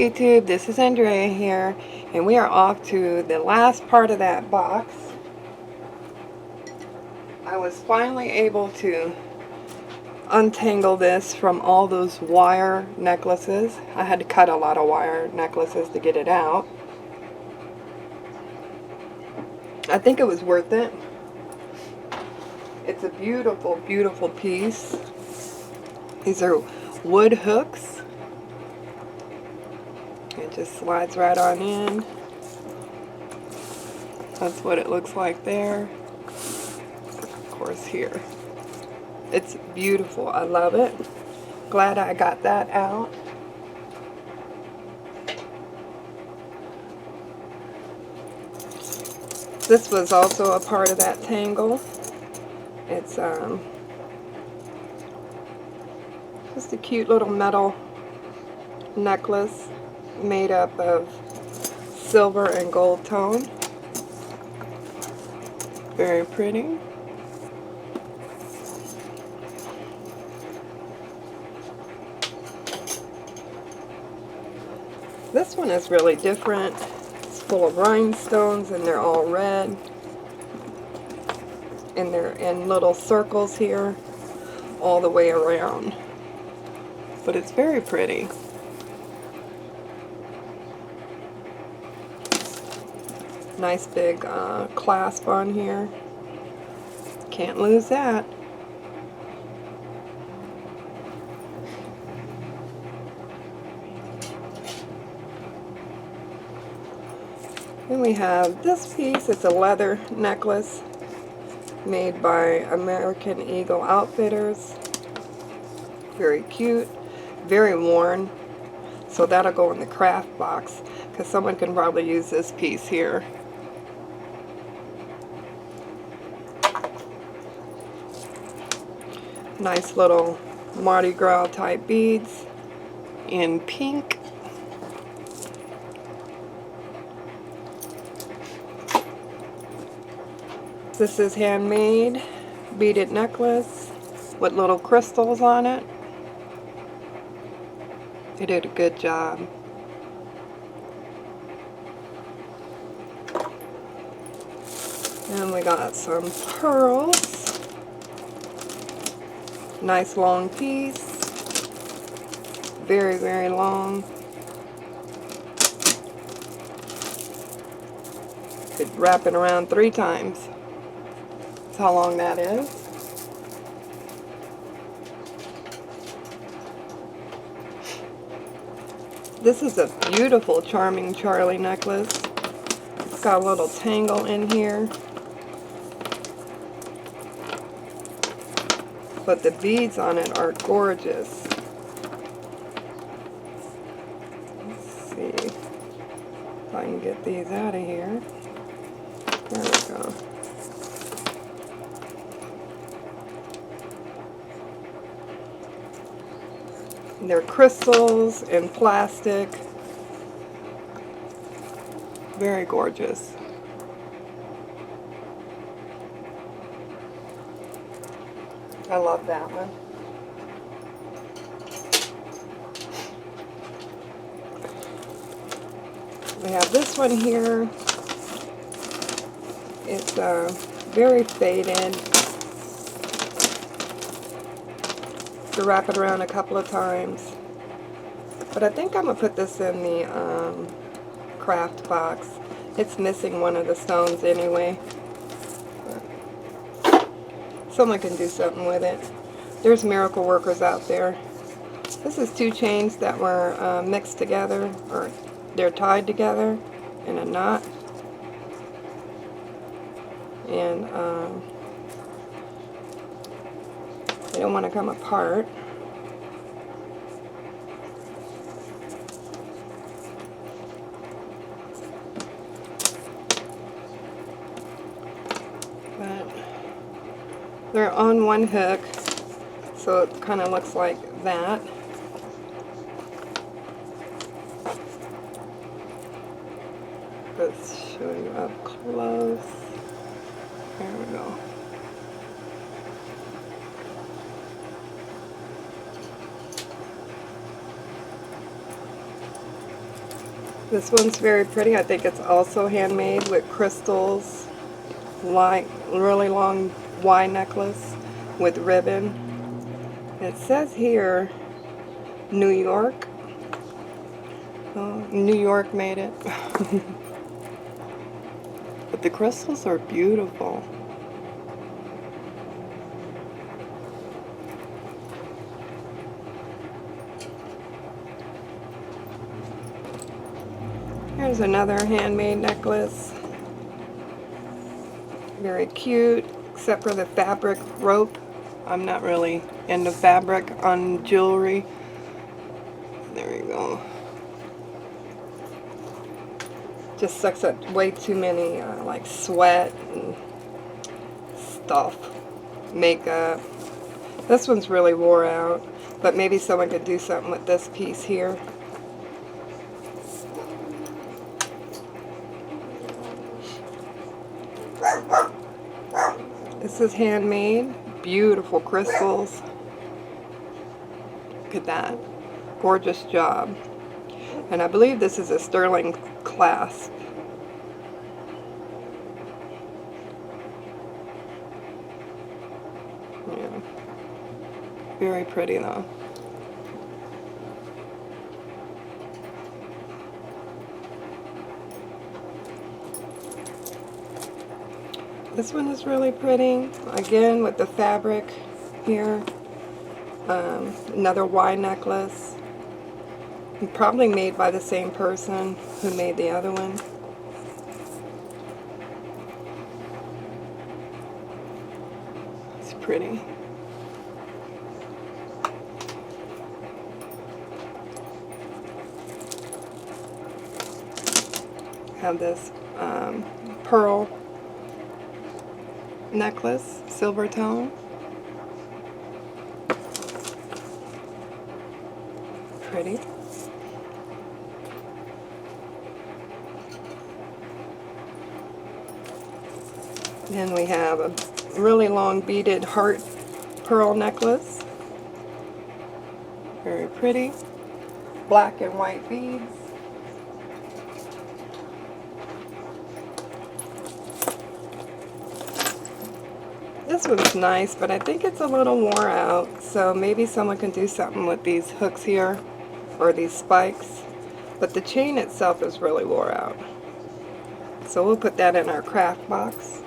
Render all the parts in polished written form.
YouTube, this is Andrea here, and we are off to the last part of that box. I was finally able to untangle this from all those wire necklaces. I had to cut a lot of wire necklaces to get it out. I think it was worth it. It's a beautiful, beautiful piece. These are wood hooks. It just slides right on in. That's what it looks like there. Of course here. It's beautiful. I love it. Glad I got that out. This was also a part of that tangle. It's just a cute little metal necklace made up of silver and gold tone. Very pretty. This one is really different. It's full of rhinestones and they're all red. And they're in little circles here all the way around. But it's very pretty. Nice big clasp on here. Can't lose that. Then we have this piece. It's a leather necklace made by American Eagle Outfitters. Very cute, very worn. So that'll go in the craft box because someone can probably use this piece here. Nice little Mardi Gras type beads in pink. This is handmade beaded necklace with little crystals on it. They did a good job. And we got some pearls. Nice long piece. Very, very long. Could wrap it around 3 times. That's how long that is. This is a beautiful Charming Charlie necklace. It's got a little tangle in here. But the beads on it are gorgeous. Let's see if I can get these out of here. There we go. They're crystals and plastic. Very gorgeous. I love that one. We have this one here. It's very faded. To wrap it around a couple of times. But I think I'm going to put this in the craft box. It's missing one of the stones anyway. Someone can do something with it. There's miracle workers out there. This is 2 chains that were mixed together, or they're tied together in a knot. And they don't want to come apart. But they're on one hook, so it kind of looks like that. Let's show you up close. There we go. This one's very pretty. I think it's also handmade with crystals, like really long Y necklace with ribbon. It says here, New York. Oh, New York made it. But the crystals are beautiful. Here's another handmade necklace. Very cute, except for the fabric rope. I'm not really into fabric on jewelry. There you go. Just sucks up way too many like sweat and stuff, makeup. This one's really wore out, but maybe someone could do something with this piece here. This is handmade, beautiful crystals. Look at that, gorgeous job. And I believe this is a sterling clasp. Yeah. Very pretty though. This one is really pretty. Again, with the fabric here. Another Y necklace. Probably made by the same person who made the other one. It's pretty. Have this pearl necklace, silver tone. Pretty. Then we have a really long beaded heart pearl necklace. Very pretty. Black and white beads. This one's nice, but I think it's a little wore out, so maybe someone can do something with these hooks here, or these spikes. But the chain itself is really wore out. So we'll put that in our craft box.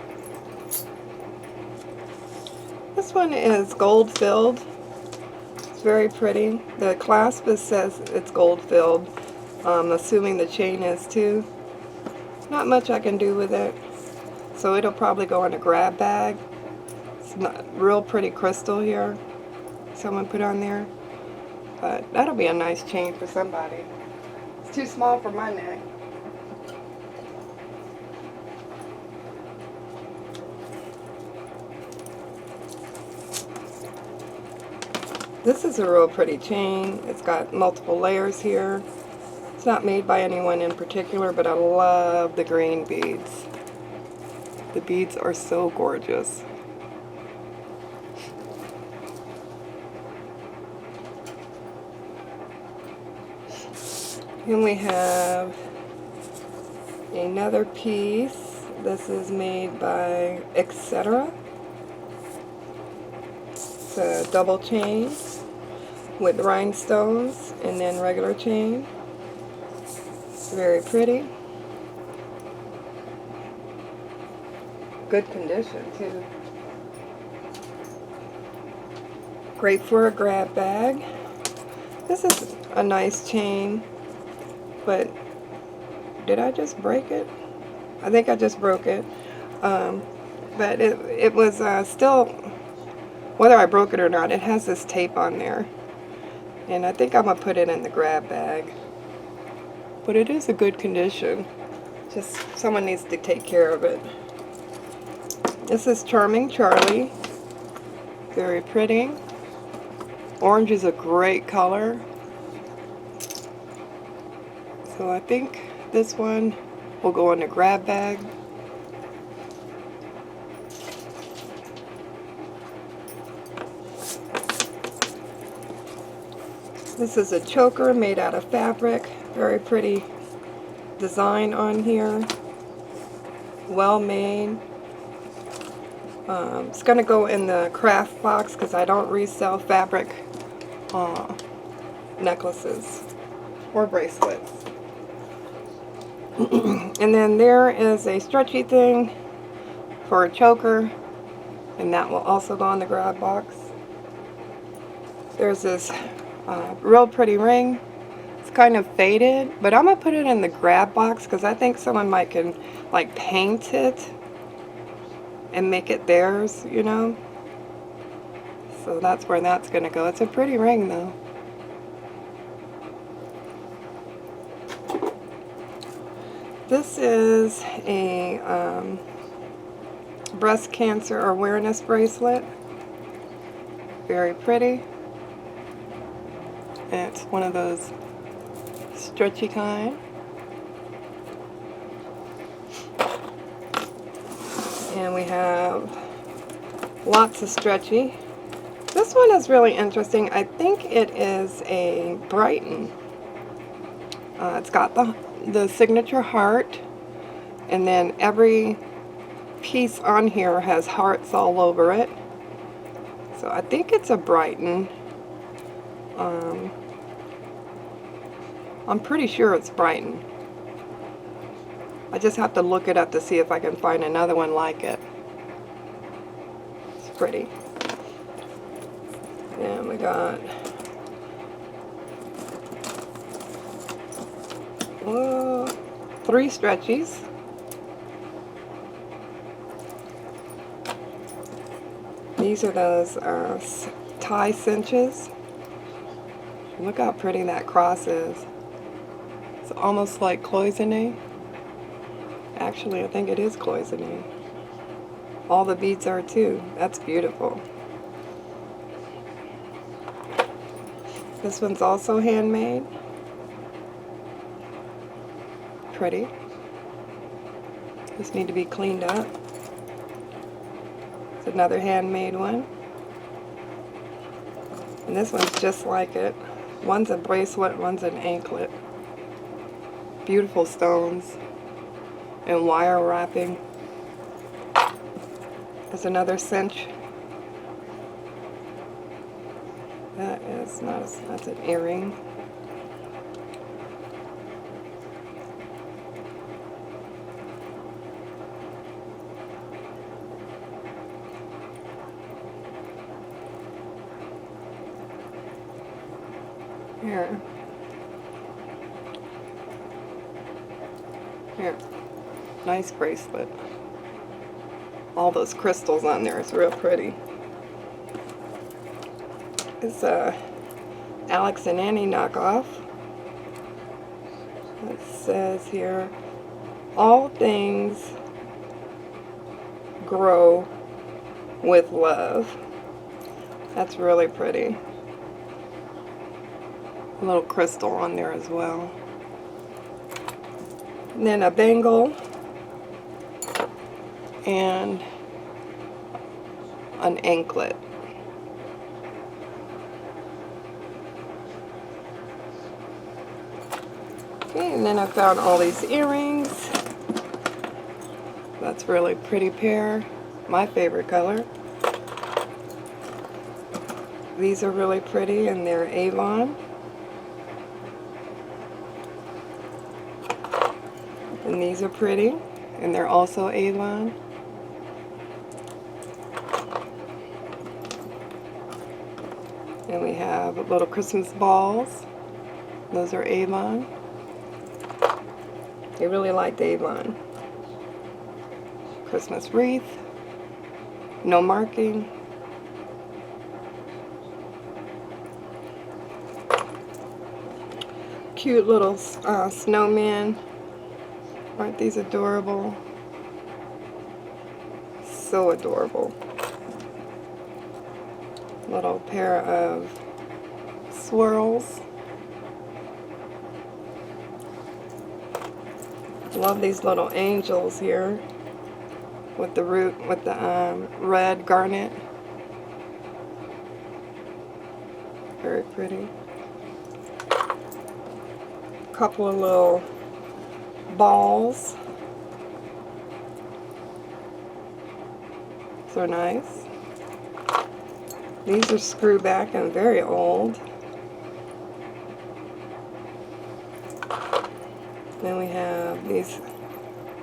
This one is gold filled. It's very pretty. The clasp says it's gold filled. I'm assuming the chain is too. Not much I can do with it. So it'll probably go in a grab bag. It's not real pretty crystal here. Someone put on there. But that'll be a nice chain for somebody. It's too small for my neck. This is a real pretty chain. It's got multiple layers here. It's not made by anyone in particular, but I love the green beads. The beads are so gorgeous. And we have another piece. This is made by Etc. It's a double chain with rhinestones and then regular chain. Very pretty. Good condition too. Great for a grab bag. This is a nice chain, but did I just break it? I think I just broke it. But it was still, whether I broke it or not, it has this tape on there. And I think I'm going to put it in the grab bag. But it is a good condition. Just someone needs to take care of it. This is Charming Charlie. Very pretty. Orange is a great color. So I think this one will go in the grab bag. This is a choker made out of fabric. Very pretty design on here. Well made. It's going to go in the craft box because I don't resell fabric necklaces or bracelets. And then there is a stretchy thing for a choker, and that will also go in the grab box. There's this real pretty ring. It's kind of faded, but I'm going to put it in the grab box because I think someone might can like paint it and make it theirs, you know. So that's where that's going to go. It's a pretty ring though. This is a breast cancer awareness bracelet. Very pretty. And it's one of those stretchy kind. And we have lots of stretchy. This one is really interesting. I think it is a Brighton. It's got the signature heart, and then every piece on here has hearts all over it. So I think it's a Brighton. I'm pretty sure it's Brighton. I just have to look it up to see if I can find another one like it. It's pretty. And we got 3 stretchies. These are those tie cinches. Look how pretty that cross is. It's almost like cloisonne. Actually, I think it is cloisonne. All the beads are too. That's beautiful. This one's also handmade. Pretty. Just need to be cleaned up. It's another handmade one. And this one's just like it. One's a bracelet, one's an anklet. Beautiful stones and wire wrapping. There's another cinch. That is not that's an earring. Here. Here. Nice bracelet. All those crystals on there is real pretty. It's a Alex and Annie knockoff. It says here, all things grow with love. That's really pretty. A little crystal on there as well. And then a bangle and an anklet. Okay, and then I found all these earrings. That's really pretty pair. My favorite color. These are really pretty and they're Avon. And these are pretty and they're also Avon. And we have little Christmas balls. Those are Avon. They really liked Avon. Christmas wreath. No marking. Cute little snowman. Aren't these adorable? So adorable. Little pair of swirls. Love these little angels here with the root, with the red garnet. Very pretty. Couple of little balls. These are nice. These are screw back and very old. Then we have these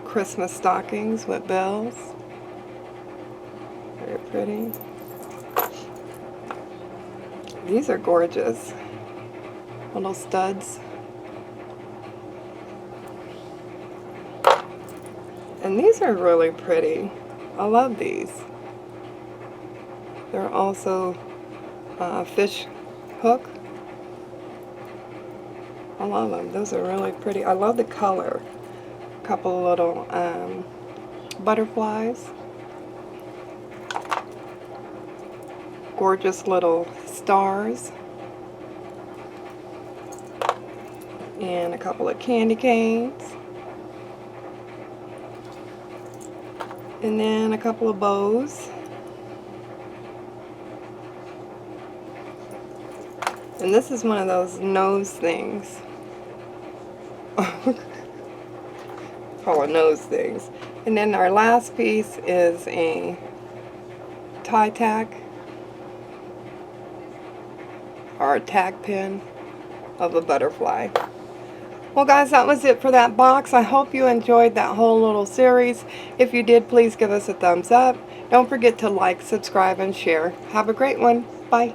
Christmas stockings with bells. Very pretty. These are gorgeous. Little studs. And these are really pretty. I love these. They're also fish hook. I love them. Those are really pretty. I love the color. A couple of little butterflies. Gorgeous little stars. And a couple of candy canes. And then a couple of bows. And this is one of those nose things. Call it nose things. And then our last piece is a tie tack, or a tack pin of a butterfly. Well guys, that was it for that box. I hope you enjoyed that whole little series. If you did, please give us a thumbs up. Don't forget to like, subscribe, and share. Have a great one. Bye.